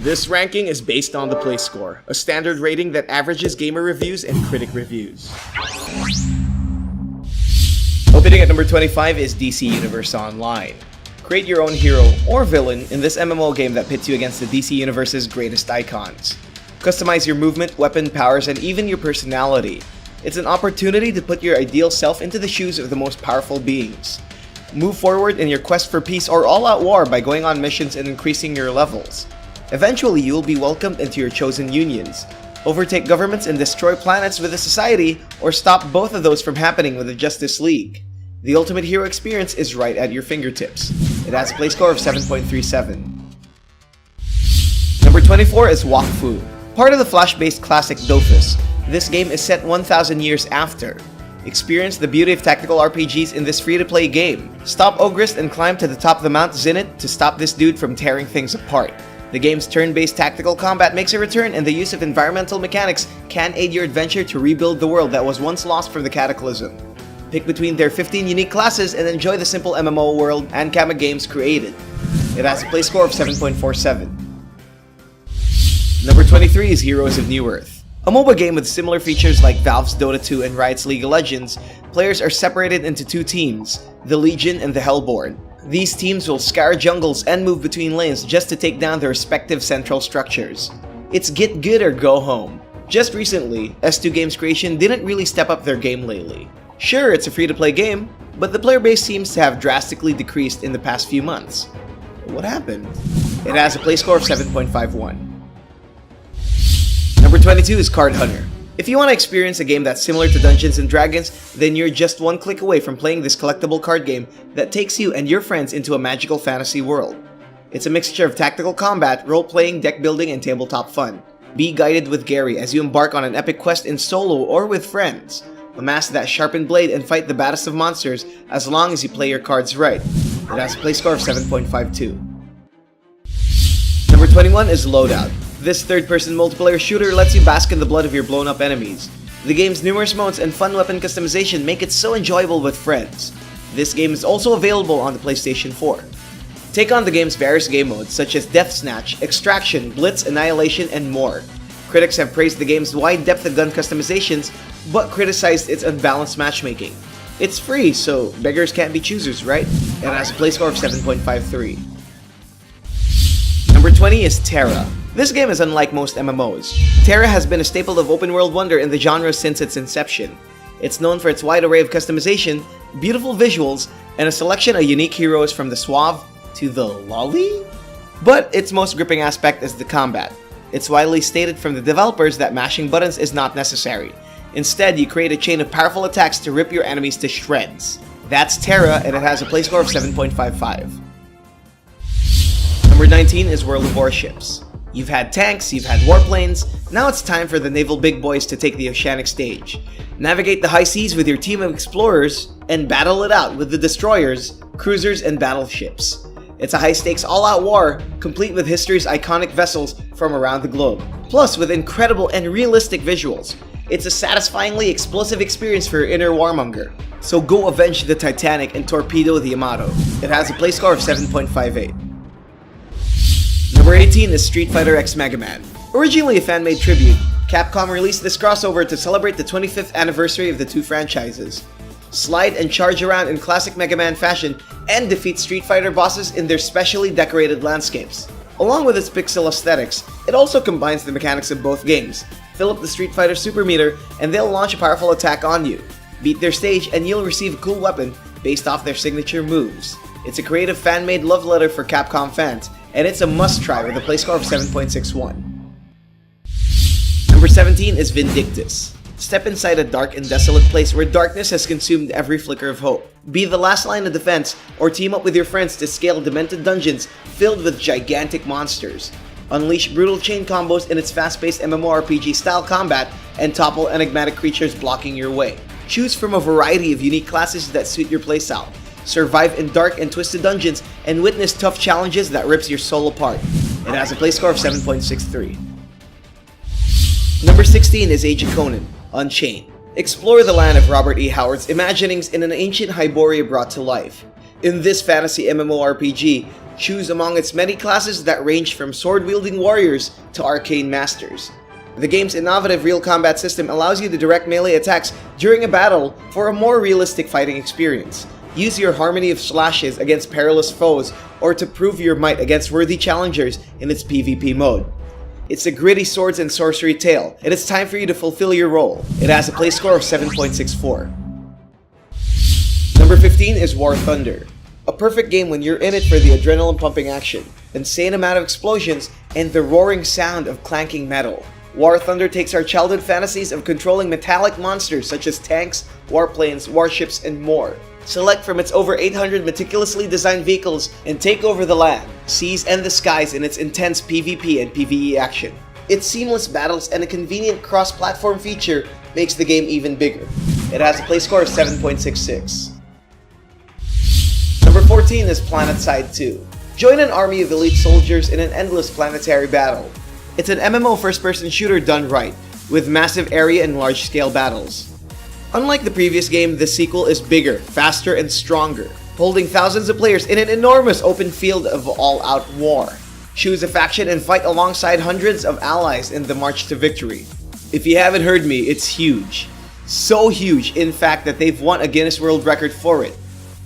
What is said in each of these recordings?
This ranking is based on the play score, a standard rating that averages gamer reviews and critic reviews. Opening at number 25 is DC Universe Online. Create your own hero or villain in this MMO game that pits you against the DC Universe's greatest icons. Customize your movement, weapon, powers, and even your personality. It's an opportunity to put your ideal self into the shoes of the most powerful beings. Move forward in your quest for peace or all-out war by going on missions and increasing your levels. Eventually, you will be welcomed into your chosen unions. Overtake governments and destroy planets with the Society, or stop both of those from happening with the Justice League. The ultimate hero experience is right at your fingertips. It has a play score of 7.37. Number 24 is Wakfu. Part of the Flash-based classic Dofus, this game is set 1,000 years after. Experience the beauty of tactical RPGs in this free-to-play game. Stop Ogrist and climb to the top of the Mount Zenith to stop this dude from tearing things apart. The game's turn-based tactical combat makes a return, and the use of environmental mechanics can aid your adventure to rebuild the world that was once lost from the Cataclysm. Pick between their 15 unique classes and enjoy the simple MMO world and Ankama games created. It has a play score of 7.47. Number 23 is Heroes of Newerth. A MOBA game with similar features like Valve's Dota 2 and Riot's League of Legends. Players are separated into two teams, the Legion and the Hellborn. These teams will scour jungles and move between lanes just to take down their respective central structures. It's get good or go home. Just recently, S2 Games Creation didn't really step up their game lately. Sure, it's a free-to-play game, but the player base seems to have drastically decreased in the past few months. What happened? It has a play score of 7.51. Number 22 is Card Hunter. If you want to experience a game that's similar to Dungeons & Dragons, then you're just one click away from playing this collectible card game that takes you and your friends into a magical fantasy world. It's a mixture of tactical combat, role-playing, deck building, and tabletop fun. Be guided with Gary as you embark on an epic quest in solo or with friends. Amass that sharpened blade and fight the baddest of monsters as long as you play your cards right. It has a play score of 7.52. Number 21 is Loadout. This third-person multiplayer shooter lets you bask in the blood of your blown-up enemies. The game's numerous modes and fun weapon customization make it so enjoyable with friends. This game is also available on the PlayStation 4. Take on the game's various game modes such as Death Snatch, Extraction, Blitz, Annihilation, and more. Critics have praised the game's wide depth of gun customizations, but criticized its unbalanced matchmaking. It's free, so beggars can't be choosers, right? And has a play score of 7.53. Number 20 is Terra. This game is unlike most MMOs. Terra has been a staple of open-world wonder in the genre since its inception. It's known for its wide array of customization, beautiful visuals, and a selection of unique heroes from the suave to the lolly? But its most gripping aspect is the combat. It's widely stated from the developers that mashing buttons is not necessary. Instead, you create a chain of powerful attacks to rip your enemies to shreds. That's Terra, and it has a play score of 7.55. Number 19 is World of Warships. You've had tanks, you've had warplanes, now it's time for the naval big boys to take the oceanic stage. Navigate the high seas with your team of explorers, and battle it out with the destroyers, cruisers, and battleships. It's a high-stakes all-out war, complete with history's iconic vessels from around the globe. Plus, with incredible and realistic visuals. It's a satisfyingly explosive experience for your inner warmonger. So go avenge the Titanic and torpedo the Yamato. It has a play score of 7.58. Number 18 is Street Fighter X Mega Man. Originally a fan-made tribute, Capcom released this crossover to celebrate the 25th anniversary of the two franchises. Slide and charge around in classic Mega Man fashion and defeat Street Fighter bosses in their specially decorated landscapes. Along with its pixel aesthetics, it also combines the mechanics of both games. Fill up the Street Fighter Super Meter and they'll launch a powerful attack on you. Beat their stage and you'll receive a cool weapon based off their signature moves. It's a creative fan-made love letter for Capcom fans, and it's a must-try with a play score of 7.61. Number 17 is Vindictus. Step inside a dark and desolate place where darkness has consumed every flicker of hope. Be the last line of defense, or team up with your friends to scale demented dungeons filled with gigantic monsters. Unleash brutal chain combos in its fast-paced MMORPG-style combat, and topple enigmatic creatures blocking your way. Choose from a variety of unique classes that suit your playstyle. Survive in dark and twisted dungeons, and witness tough challenges that rips your soul apart. It has a play score of 7.63. Number 16 is Age of Conan, Unchained. Explore the land of Robert E. Howard's imaginings in an ancient Hyboria brought to life. In this fantasy MMORPG, Choose among its many classes that range from sword-wielding warriors to arcane masters. The game's innovative real combat system allows you to direct melee attacks during a battle for a more realistic fighting experience. Use your harmony of slashes against perilous foes or to prove your might against worthy challengers in its PvP mode. It's a gritty swords and sorcery tale, and it's time for you to fulfill your role. It has a play score of 7.64. Number 15 is War Thunder. A perfect game when you're in it for the adrenaline-pumping action, insane amount of explosions, and the roaring sound of clanking metal. War Thunder takes our childhood fantasies of controlling metallic monsters such as tanks, warplanes, warships, and more. Select from its over 800 meticulously designed vehicles and take over the land, seas, and the skies in its intense PvP and PvE action. Its seamless battles and a convenient cross-platform feature makes the game even bigger. It has a play score of 7.66. Number 14 is PlanetSide 2. Join an army of elite soldiers in an endless planetary battle. It's an MMO first-person shooter done right, with massive area and large-scale battles. Unlike the previous game, the sequel is bigger, faster, and stronger, holding thousands of players in an enormous open field of all-out war. Choose a faction and fight alongside hundreds of allies in the march to victory. If you haven't heard me, it's huge. So huge, in fact, that they've won a Guinness World Record for it.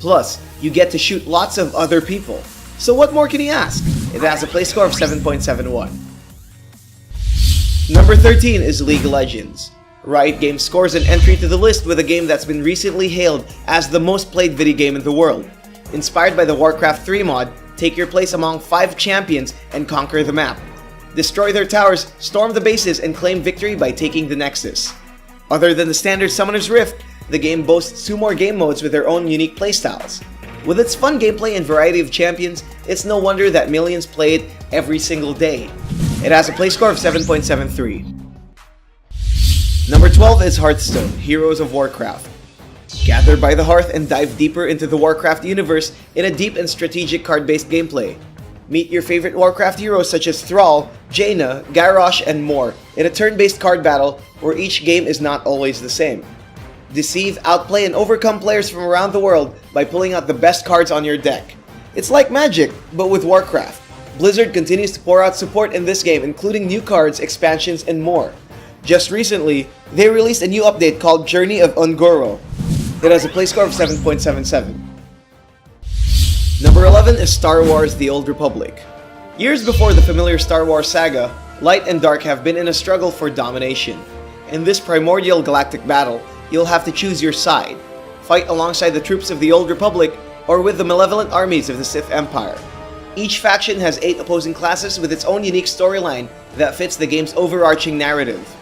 Plus, you get to shoot lots of other people. So what more can you ask? It has a play score of 7.71. Number 13 is League of Legends. Riot Games scores an entry to the list with a game that's been recently hailed as the most played video game in the world. Inspired by the Warcraft 3 mod, take your place among 5 champions and conquer the map. Destroy their towers, storm the bases, and claim victory by taking the Nexus. Other than the standard Summoner's Rift, the game boasts 2 more game modes with their own unique playstyles. With its fun gameplay and variety of champions, it's no wonder that millions play it every single day. It has a play score of 7.73. Number 12 is Hearthstone, Heroes of Warcraft. Gather by the hearth and dive deeper into the Warcraft universe in a deep and strategic card-based gameplay. Meet your favorite Warcraft heroes such as Thrall, Jaina, Garrosh, and more in a turn-based card battle where each game is not always the same. Deceive, outplay, and overcome players from around the world by pulling out the best cards on your deck. It's like Magic, but with Warcraft. Blizzard continues to pour out support in this game, including new cards, expansions, and more. Just recently, they released a new update called Journey of Ungoro. It has a play score of 7.77. Number 11 is Star Wars: The Old Republic. Years before the familiar Star Wars saga, light and dark have been in a struggle for domination. In this primordial galactic battle, you'll have to choose your side. Fight alongside the troops of the Old Republic or with the malevolent armies of the Sith Empire. Each faction has 8 opposing classes with its own unique storyline that fits the game's overarching narrative.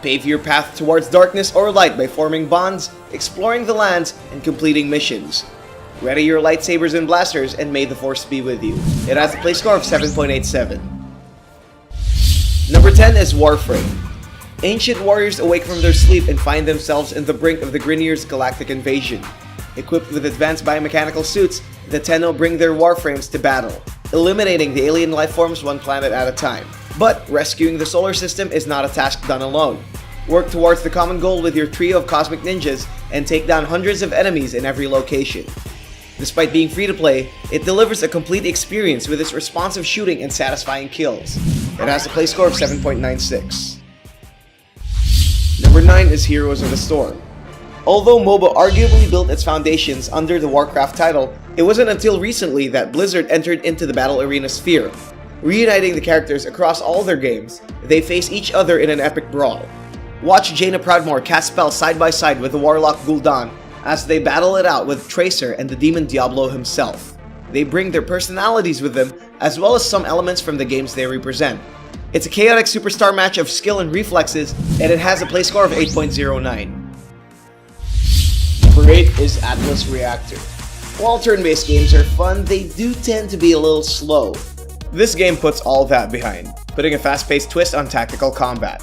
Pave your path towards darkness or light by forming bonds, exploring the lands, and completing missions. Ready your lightsabers and blasters, and may the Force be with you. It has a play score of 7.87. Number 10 is Warframe. Ancient warriors awake from their sleep and find themselves in the brink of the Grineer's galactic invasion. Equipped with advanced biomechanical suits, the Tenno bring their warframes to battle, eliminating the alien life forms one planet at a time. But rescuing the solar system is not a task done alone. Work towards the common goal with your trio of cosmic ninjas and take down hundreds of enemies in every location. Despite being free to play, it delivers a complete experience with its responsive shooting and satisfying kills. It has a play score of 7.96. Number 9 is Heroes of the Storm. Although MOBA arguably built its foundations under the Warcraft title, it wasn't until recently that Blizzard entered into the battle arena sphere. Reuniting the characters across all their games, they face each other in an epic brawl. Watch Jaina Proudmoore cast spells side by side with the Warlock Gul'dan as they battle it out with Tracer and the Demon Diablo himself. They bring their personalities with them, as well as some elements from the games they represent. It's a chaotic superstar match of skill and reflexes, and it has a play score of 8.09. Number 8 is Atlas Reactor. While turn-based games are fun, they do tend to be a little slow. This game puts all that behind, putting a fast-paced twist on tactical combat.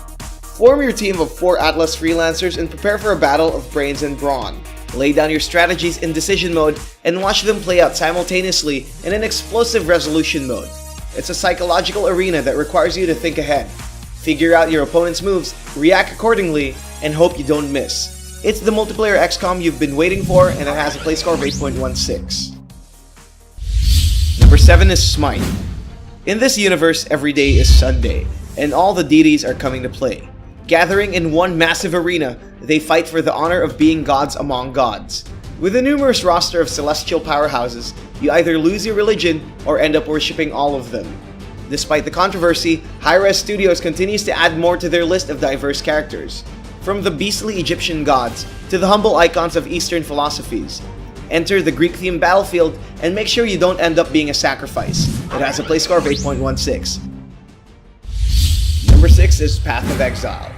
Form your team of 4 Atlas freelancers and prepare for a battle of brains and brawn. Lay down your strategies in decision mode and watch them play out simultaneously in an explosive resolution mode. It's a psychological arena that requires you to think ahead, figure out your opponent's moves, react accordingly, and hope you don't miss. It's the multiplayer XCOM you've been waiting for, and it has a play score of 8.16. Number 7 is Smite. In this universe, every day is Sunday, and all the deities are coming to play. Gathering in one massive arena, they fight for the honor of being gods among gods. With a numerous roster of celestial powerhouses, you either lose your religion or end up worshipping all of them. Despite the controversy, Hi-Res Studios continues to add more to their list of diverse characters. From the beastly Egyptian gods to the humble icons of Eastern philosophies. Enter the Greek-themed battlefield and make sure you don't end up being a sacrifice. It has a play score of 8.16. Number 6 is Path of Exile.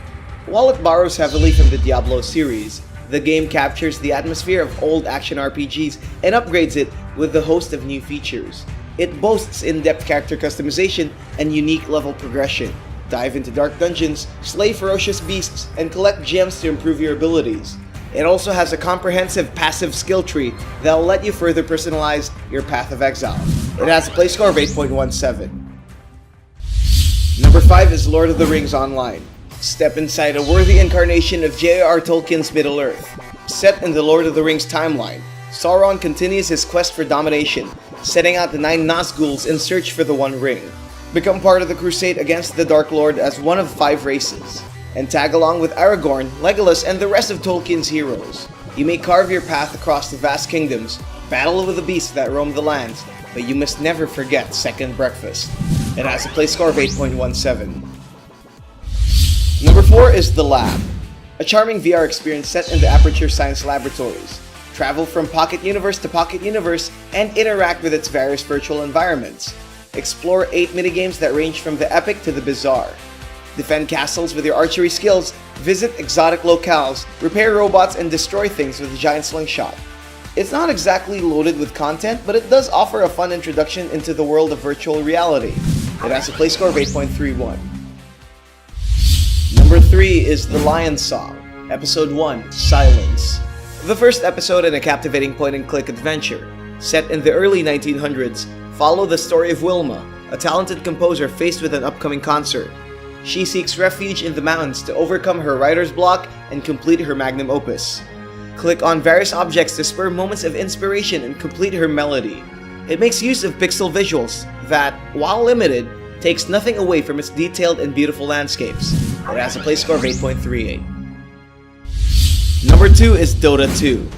While it borrows heavily from the Diablo series, the game captures the atmosphere of old action RPGs and upgrades it with a host of new features. It boasts in-depth character customization and unique level progression. Dive into dark dungeons, slay ferocious beasts, and collect gems to improve your abilities. It also has a comprehensive passive skill tree that will let you further personalize your Path of Exile. It has a play score of 8.17. Number 5 is Lord of the Rings Online. Step inside a worthy incarnation of J.R.R. Tolkien's Middle-earth. Set in the Lord of the Rings timeline, Sauron continues his quest for domination, setting out the 9 Nazguls in search for the One Ring. Become part of the crusade against the Dark Lord as one of 5 races, and tag along with Aragorn, Legolas, and the rest of Tolkien's heroes. You may carve your path across the vast kingdoms, battle with the beasts that roam the lands, but you must never forget Second Breakfast. It has a play score of 8.17. Number 4 is The Lab, a charming VR experience set in the Aperture Science Laboratories. Travel from Pocket Universe to Pocket Universe and interact with its various virtual environments. Explore 8 minigames that range from the epic to the bizarre. Defend castles with your archery skills, visit exotic locales, repair robots, and destroy things with a giant slingshot. It's not exactly loaded with content, but it does offer a fun introduction into the world of virtual reality. It has a play score of 8.31. Number 3 is The Lion Song, Episode 1, Silence. The first episode in a captivating point-and-click adventure. Set in the early 1900s, follow the story of Wilma, a talented composer faced with an upcoming concert. She seeks refuge in the mountains to overcome her writer's block and complete her magnum opus. Click on various objects to spur moments of inspiration and complete her melody. It makes use of pixel visuals that, while limited, takes nothing away from its detailed and beautiful landscapes. It has a play score of 8.38. Number 2 is Dota 2.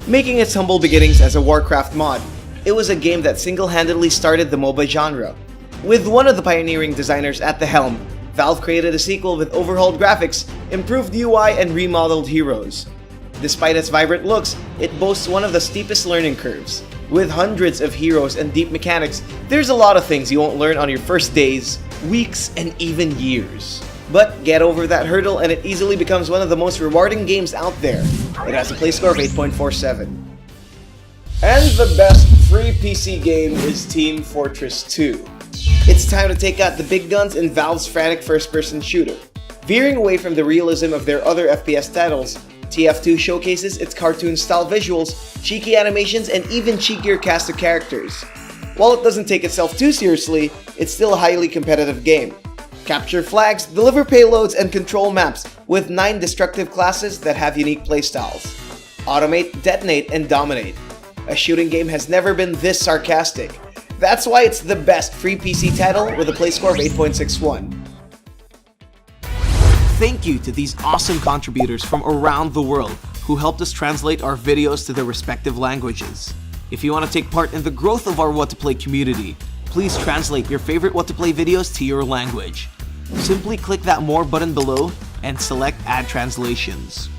Making its humble beginnings as a Warcraft mod, it was a game that single-handedly started the MOBA genre. With one of the pioneering designers at the helm, Valve created a sequel with overhauled graphics, improved UI, and remodeled heroes. Despite its vibrant looks, it boasts one of the steepest learning curves. With hundreds of heroes and deep mechanics, there's a lot of things you won't learn on your first days, weeks, and even years. But get over that hurdle and it easily becomes one of the most rewarding games out there. It has a play score of 8.47. And the best free PC game is Team Fortress 2. It's time to take out the big guns in Valve's frantic first-person shooter. Veering away from the realism of their other FPS titles, TF2 showcases its cartoon-style visuals, cheeky animations, and even cheekier cast of characters. While it doesn't take itself too seriously, it's still a highly competitive game. Capture flags, deliver payloads, and control maps with 9 destructive classes that have unique playstyles. Automate, detonate, and dominate. A shooting game has never been this sarcastic. That's why it's the best free PC title with a play score of 8.61. Thank you to these awesome contributors from around the world who helped us translate our videos to their respective languages. If you want to take part in the growth of our What to Play community, please translate your favorite What to Play videos to your language. Simply click that More button below and select Add Translations.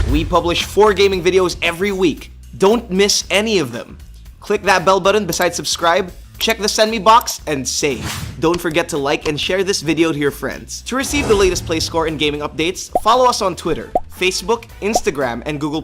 We publish 4 gaming videos every week. Don't miss any of them. Click that bell button beside subscribe, check the send me box, and save. Don't forget to like and share this video to your friends. To receive the latest play score and gaming updates, follow us on Twitter, Facebook, Instagram, and Google+.